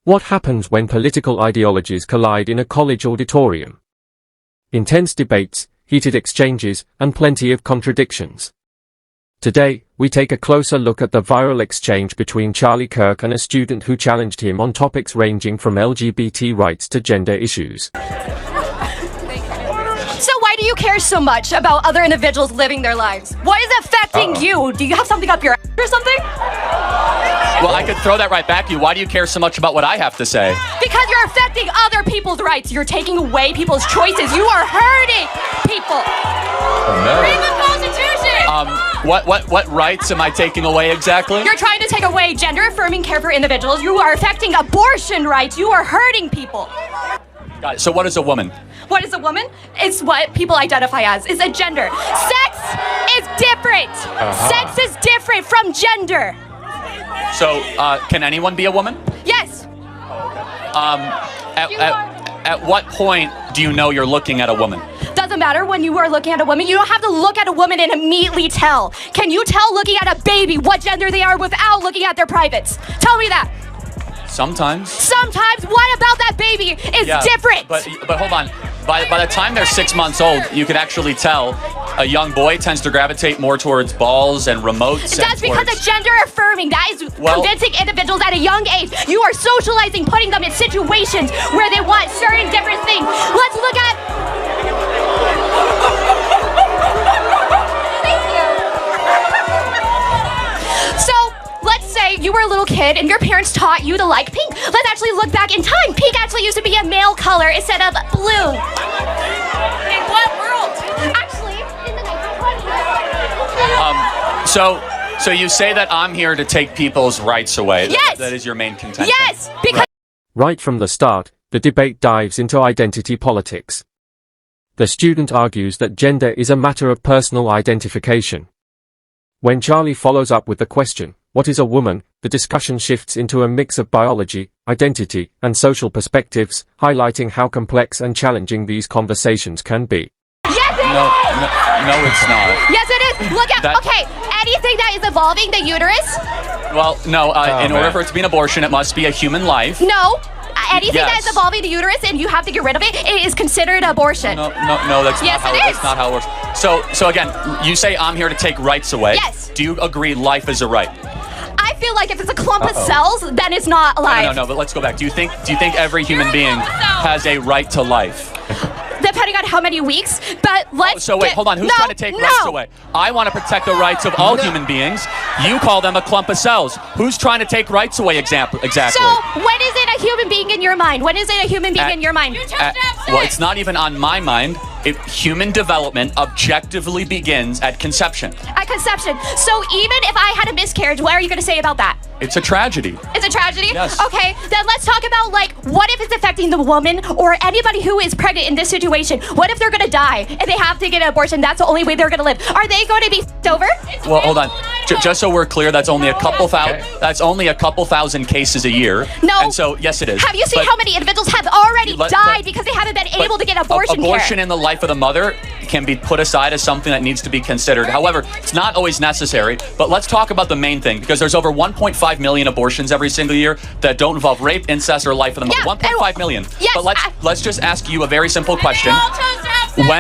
What happens when political ideologies collide in a college auditorium? Intense debates, heated exchanges, and plenty of contradictions. Today, we take a closer look at the viral exchange between Charlie Kirk and a student who challenged him on topics ranging from LGBT rights to gender issues. So why do you care so much about other individuals living their lives? Why is it affecting you? Do you have something up your ass or something? Well, I could throw that right back to you. Why do you care so much about what I have to say? Because you're affecting other people's rights. You're taking away people's choices. You are hurting people. Read the Constitution! What rights am I taking away exactly? You're trying to take away gender-affirming care for individuals. You are affecting abortion rights. You are hurting people. Got it. So what is a woman? What is a woman? It's what people identify as. It's a gender. Sex is different. Sex is different from gender. So, can anyone be a woman? Yes. At what point do you know you're looking at a woman? Doesn't matter when you are looking at a woman. You don't have to look at a woman and immediately tell. Can you tell looking at a baby what gender they are without looking at their privates? Tell me that. Sometimes. Sometimes. What about that baby is different? But hold on. By the time they're 6 months old, you can actually tell a young boy tends to gravitate more towards balls and remotes. That's because it's gender affirming. That is convincing individuals at a young age. You are socializing, putting them in situations where they want certain different things. Let's look at... Thank you. So, let's say you were a little kid and your parents taught you to like pink. Let's actually look back in time. Pink actually used to be a male color instead of blue. In what world? Actually, in the 1920s. So you say that I'm here to take people's rights away. Yes. That is your main contention. Yes, because... Right from the start, the debate dives into identity politics. The student argues that gender is a matter of personal identification. When Charlie follows up with the question, "What is a woman?" the discussion shifts into a mix of biology, identity, and social perspectives, highlighting how complex and challenging these conversations can be. Yes, it is! No, it's not. Yes, it is! Look at, anything that is evolving the uterus? Well, no, in order for it to be an abortion, it must be a human life. No. Anything that is evolving the uterus and you have to get rid of it, it is considered abortion. No, that's not how it works. So again, you say I'm here to take rights away. Yes. Do you agree life is a right? I feel like if it's a clump of cells, then it's not alive. No, but let's go back. Do you think every human being has a right to life? Depending on how many weeks, but let's... So wait, hold on. Who's trying to take rights away? I want to protect the rights of all human beings. You call them a clump of cells. Who's trying to take rights away exactly? So when is it a human being in your mind? When is it a human being in your mind? Well, it's not even on my mind. Human development objectively begins at conception. At conception. So even if I had a miscarriage, what are you going to say about that? It's a tragedy. It's a tragedy? Yes. Okay, then let's talk about, what if it's affecting the woman or anybody who is pregnant in this situation? What if they're going to die and they have to get an abortion? That's the only way they're going to live. Are they going to be over? Well, hold on. Just so we're clear, that's only a couple thousand cases a year. No. And so, yes, it is. Have you seen how many individuals have already died because they haven't been able to get abortion care? Abortion in the life of the mother can be put aside as something that needs to be considered. However, it's not always necessary. But let's talk about the main thing, because there's over 1.5 million abortions every single year that don't involve rape, incest, or life of the mother. 1.5 million. Yes, but let's just ask you a very simple question.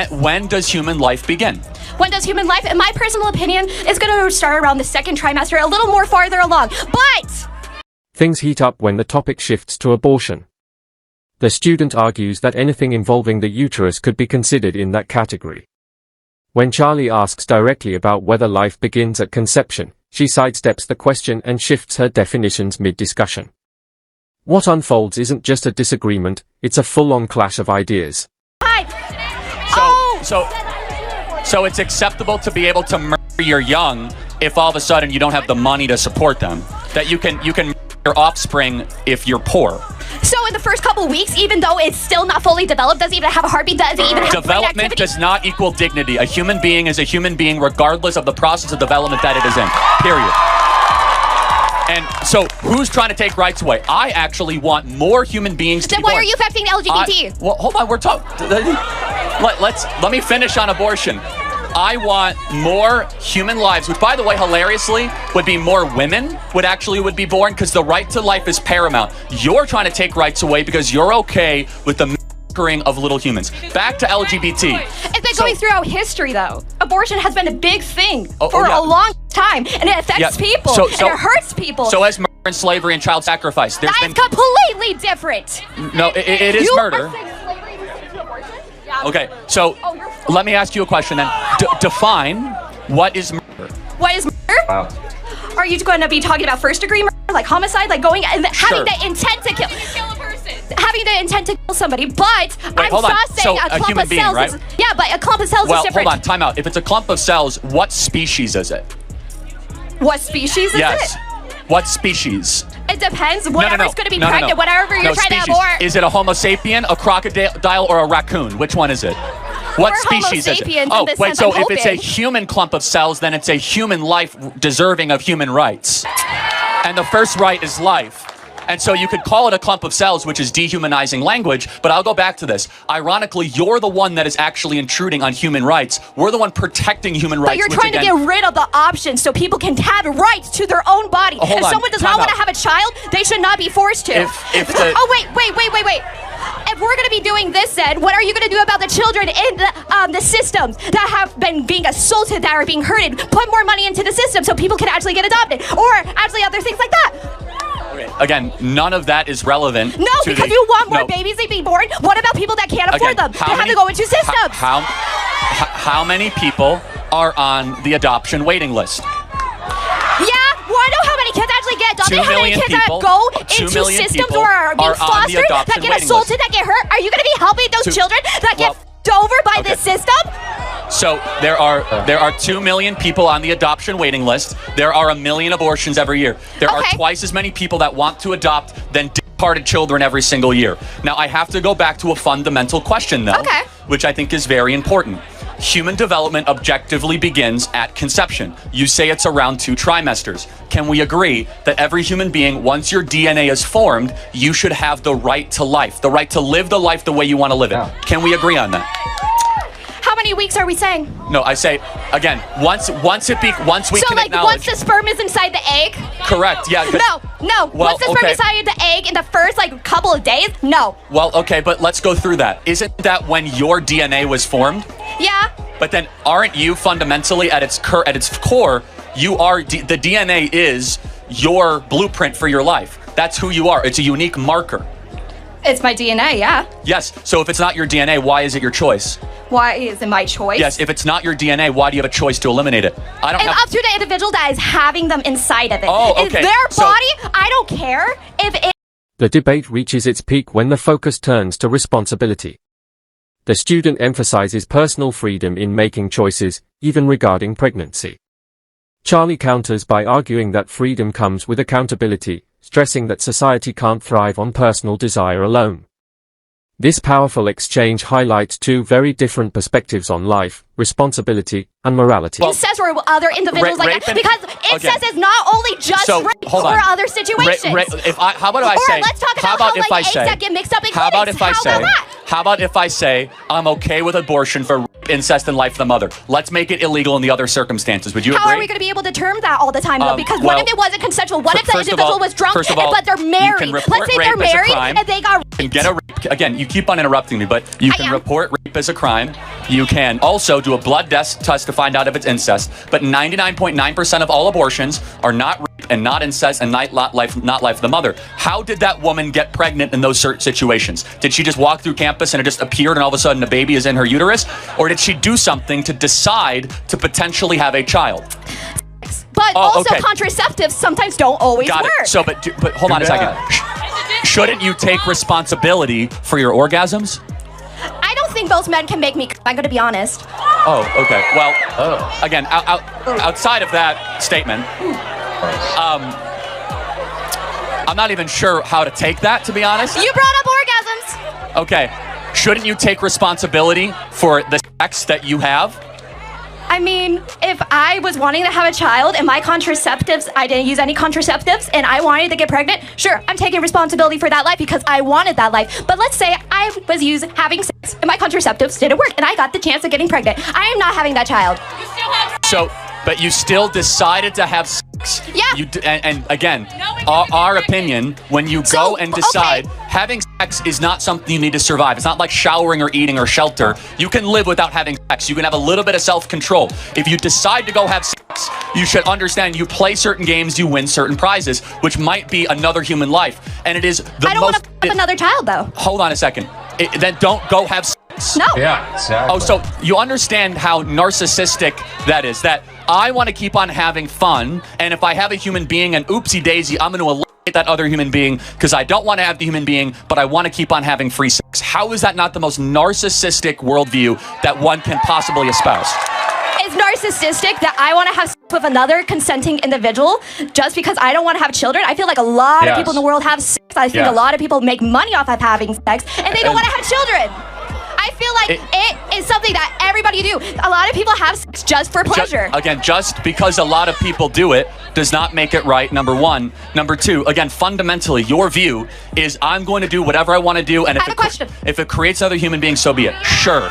When does human life begin? When does human life, in my personal opinion, is going to start around the second trimester, a little more farther along. But things heat up when the topic shifts to abortion. The student argues that anything involving the uterus could be considered in that category. When Charlie asks directly about whether life begins at conception, she sidesteps the question and shifts her definitions mid-discussion. What unfolds isn't just a disagreement, it's a full-on clash of ideas. So it's acceptable to be able to murder your young if all of a sudden you don't have the money to support them. That you can murder your offspring if you're poor. So in the first couple of weeks, even though it's still not fully developed, doesn't even have a heartbeat, doesn't even have development does not equal dignity. A human being is a human being regardless of the process of development that it is in. Period. And so, who's trying to take rights away? I actually want more human beings to be born. Then why are you affecting LGBT? Well, hold on. We're talking. Let me finish on abortion. I want more human lives, which, by the way, hilariously, would be more women would be born, because the right to life is paramount. You're trying to take rights away because you're okay with the massacring of little humans. Back to LGBT. It's been going throughout history, though. Abortion has been a big thing for yeah. a long time, and it affects people, and it hurts people. So as murder and slavery and child sacrifice, there's That is completely different. No, it is murder. Okay, so let me ask you a question then. Define what is murder. What is murder? Wow. Are you going to be talking about first-degree murder, like homicide, like going and having the intent to kill a person, having the intent to kill somebody? But I'm just saying a clump human of being, cells right? is but a clump of cells is different. Hold on, time out. If it's a clump of cells, what species is it? What species is it? What species? It depends. Whatever's going to be pregnant, whatever you're trying species. to abort. Is it a Homo sapien, a crocodile, or a raccoon? Which one is it? What species is it? Oh, wait, so if it's a human clump of cells, then it's a human life deserving of human rights. And the first right is life. And so you could call it a clump of cells, which is dehumanizing language, but I'll go back to this. Ironically, you're the one that is actually intruding on human rights. We're the one protecting human rights. But you're trying to get rid of the options so people can have rights to their own body. If someone does not want to have a child, they should not be forced to. Oh, wait. If we're going to be doing this, then what are you going to do about the children in the systems that have been being assaulted, that are being hurted? Put more money into the system so people can actually get adopted, or actually other things like that. Again, none of that is relevant. No, because you want more babies to be born. What about people that can't afford them? They have to go into systems. How many people are on the adoption waiting list? Yeah, well, I know how many kids actually get adopted. How many kids that go into systems or are being fostered, that get assaulted, that get hurt? Are you going to be helping those children that get over by this system? So there are 2 million people on the adoption waiting list. There are 1 million abortions every year. There are twice as many people that want to adopt than discarded children every single year. Now, I have to go back to a fundamental question, though, which I think is very important. Human development objectively begins at conception. You say it's around 2 trimesters. Can we agree that every human being, once your DNA is formed, you should have the right to life, the right to live the life the way you want to live it? Can we agree on that? How many weeks are we saying? No, I say again. Once we can acknowledge. Once the sperm is inside the egg. Correct. Yeah. No. Once the sperm is inside the egg in the first couple of days, no. Well, okay, but let's go through that. Isn't that when your DNA was formed? Yeah. But then, aren't you fundamentally at its core? You are the DNA is your blueprint for your life. That's who you are. It's a unique marker. It's my DNA, yeah. Yes. So if it's not your DNA, why is it your choice? Why is it my choice? Yes. If it's not your DNA, why do you have a choice to eliminate it? It's up to the individual that is having them inside of it. Oh, okay. It's their body. I don't care if it. The debate reaches its peak when the focus turns to responsibility. The student emphasizes personal freedom in making choices, even regarding pregnancy. Charlie counters by arguing that freedom comes with accountability, stressing that society can't thrive on personal desire alone. This powerful exchange highlights 2 very different perspectives on life, responsibility, and morality. Incest or other individuals like that, because incest is not only just rape or other situations. How about if I say? Let's talk about how eggs that get mixed up in How clinics. How about if I say I'm okay with abortion for incest and life of the mother? Let's make it illegal in the other circumstances. Would you agree? How are we going to be able to determine that all the time, though? Because what if it wasn't consensual? What if the individual was drunk, but they're married? Let's say they're married and they got raped. You can get a rape. Again, you keep on interrupting me, but you can report rape as a crime. You can also do a blood test to find out if it's incest. But 99.9% of all abortions are not rape and not incest and not life of the mother. How did that woman get pregnant in those certain situations? Did she just walk through campus and it just appeared and all of a sudden a baby is in her uterus? Or did she do something to decide to potentially have a child? But contraceptives sometimes don't always work. So, but hold on a second. Shouldn't you take responsibility for your orgasms? I don't think those men can make me. I'm going to be honest. Oh, okay. Well, again, outside of that statement, I'm not even sure how to take that, to be honest. You brought up orgasms. Okay. Shouldn't you take responsibility for the sex that you have? I mean, if I was wanting to have a child and my contraceptives, I didn't use any contraceptives, and I wanted to get pregnant, sure, I'm taking responsibility for that life because I wanted that life. But let's say I was having sex and my contraceptives didn't work and I got the chance of getting pregnant. I am not having that child. You still have but you still decided to have sex. Yeah. And again, our opinion, when you go and decide, having sex is not something you need to survive. It's not like showering or eating or shelter. You can live without having sex. You can have a little bit of self-control. If you decide to go have sex, you should understand you play certain games, you win certain prizes, which might be another human life. And it is the I don't want to have another child, though. Hold on a second. Then don't go have sex. No. Yeah, exactly. Oh, so you understand how narcissistic that is, that I want to keep on having fun, and if I have a human being and oopsie daisy, I'm going to eliminate that other human being because I don't want to have the human being, but I want to keep on having free sex. How is that not the most narcissistic worldview that one can possibly espouse? It's narcissistic that I want to have sex with another consenting individual just because I don't want to have children. I feel like a lot of people in the world have sex. I think a lot of people make money off of having sex, and they don't want to have children. I feel like it is something that everybody do. A lot of people have sex just for pleasure. Just because a lot of people do it does not make it right, number one. Number two, again, fundamentally, your view is I'm going to do whatever I want to do, and I have a question. If it creates other human beings, so be it. Sure.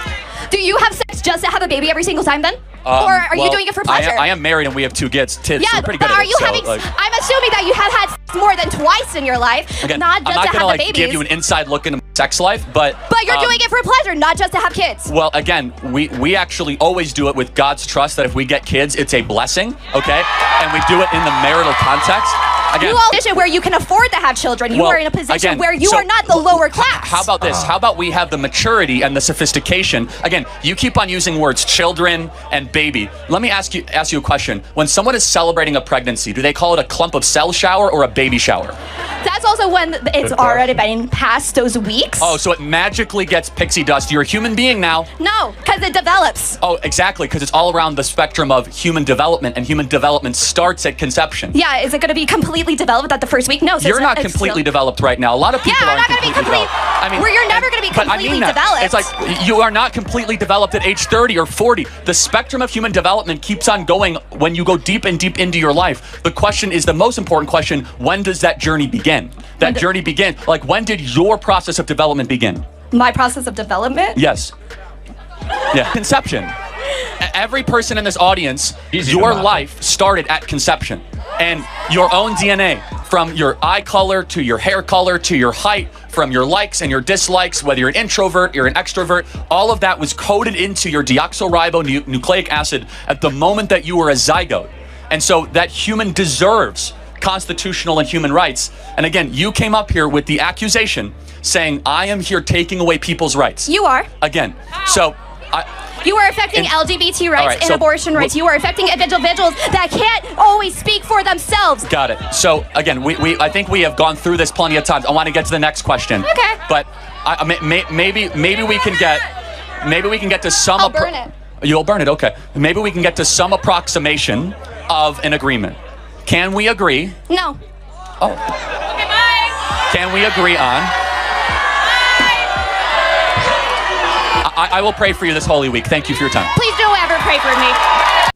Do you have sex just to have a baby every single time then? Or are you doing it for pleasure? I am married and we have 2 kids. Yeah, so we're pretty good but at are it, you having... I'm assuming that you have had sex more than twice in your life, again, not just I'm not to gonna have the babies. give you an inside look into my sex life, but you're doing it for pleasure, not just to have kids. Well, again, we actually always do it with God's trust that if we get kids, it's a blessing, okay? And we do it in the marital context. Again, you are in a position where you can afford to have children. You are in a position where you are not the lower class. How about this? How about we have the maturity and the sophistication? Again, you keep on using words children and baby. Let me ask you a question. When someone is celebrating a pregnancy, do they call it a clump of cell shower or a baby shower? That's also when it's already been past those weeks. Oh, so it magically gets pixie dust. You're a human being now. No, because it develops. Oh, exactly, because it's all around the spectrum of human development, and human development starts at conception. Yeah, is it going to be completely developed at the first week? No. So you're not completely developed right now. A lot of people are aren't not going to be completely. I mean, you're never going to be completely developed. It's like you are not completely developed at age 30 or 40. The spectrum of human development keeps on going when you go deep and deep into your life. The question is the most important question: when does that journey begin? That journey begin. Like, when did your process of development begin? My process of development? Yes. Yeah. Conception. Every person in this audience, your life started at conception. And your own DNA, from your eye color to your hair color to your height, from your likes and your dislikes, whether you're an introvert, you're an extrovert, all of that was coded into your deoxyribonucleic acid at the moment that you were a zygote. And so that human deserves constitutional and human rights. And again, you came up here with the accusation saying, I am here taking away people's rights. You are. Again. So you are affecting LGBT rights and abortion rights. You are affecting individuals that can't always speak for themselves. Got it. So again, I think we have gone through this plenty of times. I want to get to the next question. Okay. But maybe we can get to some. I'll burn it. You'll burn it. Okay. Maybe we can get to some approximation of an agreement. Can we agree? No. Oh. Okay, bye. Can we agree on? I will pray for you this Holy Week. Thank you for your time. Please don't ever pray for me.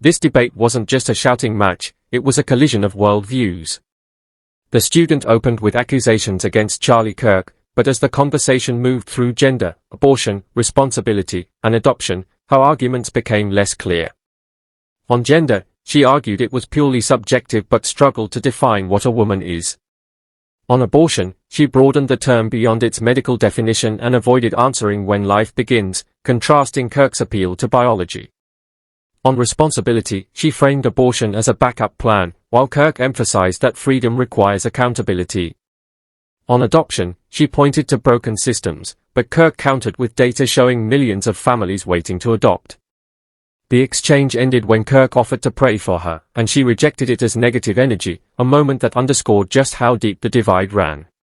This debate wasn't just a shouting match, it was a collision of worldviews. The student opened with accusations against Charlie Kirk, but as the conversation moved through gender, abortion, responsibility, and adoption, her arguments became less clear. On gender, she argued it was purely subjective but struggled to define what a woman is. On abortion, she broadened the term beyond its medical definition and avoided answering when life begins, contrasting Kirk's appeal to biology. On responsibility, she framed abortion as a backup plan, while Kirk emphasized that freedom requires accountability. On adoption, she pointed to broken systems, but Kirk countered with data showing millions of families waiting to adopt. The exchange ended when Kirk offered to pray for her, and she rejected it as negative energy, a moment that underscored just how deep the divide ran.